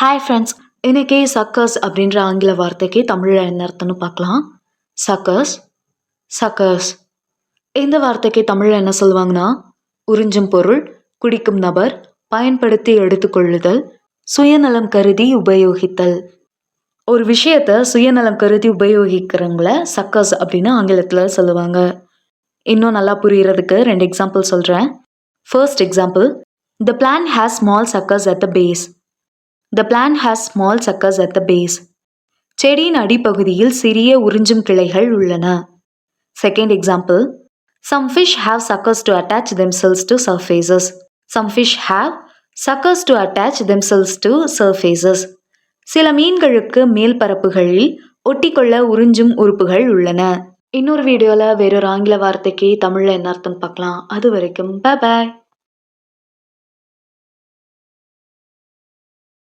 Hi friends, இன்னைக்கு suckers அப்படின்ற ஆங்கில வார்த்தைக்கு தமிழில் என்ன அர்த்தம்னு பார்க்கலாம். சக்கர்ஸ் சக்கர்ஸ் இந்த வார்த்தைக்கு தமிழில் என்ன சொல்லுவாங்கன்னா, உறிஞ்சும் பொருள், குடிக்கும் நபர், பயன்படுத்தி எடுத்துக்கொள்ளுதல், சுயநலம் கருதி உபயோகித்தல். ஒரு விஷயத்த சுயநலம் கருதி உபயோகிக்கிறவங்கள சக்கர்ஸ் அப்படின்னு ஆங்கிலத்தில் சொல்லுவாங்க. இன்னும் நல்லா புரியறதுக்கு 2 எக்ஸாம்பிள் சொல்கிறேன். First example, the plant has small suckers at the base. The plant has small suckers at the base. செடியின் அடிப்பகுதியில் சிறிய உறிஞ்சும் கிளைகள் உள்ளன. Second example, some fish have suckers to attach themselves to surfaces. Some fish have suckers to attach themselves to surfaces. சில மீன்களுக்கு மேல் பரப்புகளில் ஒட்டிக்கொள்ள உறிஞ்சும் உறுப்புகள் உள்ளன. இன்னொரு வீடியோவில் வேறொரு ஆங்கில வார்த்தைக்கு தமிழில் என்ன அர்த்தம் பார்க்கலாம். அது வரைக்கும் பை பாய்.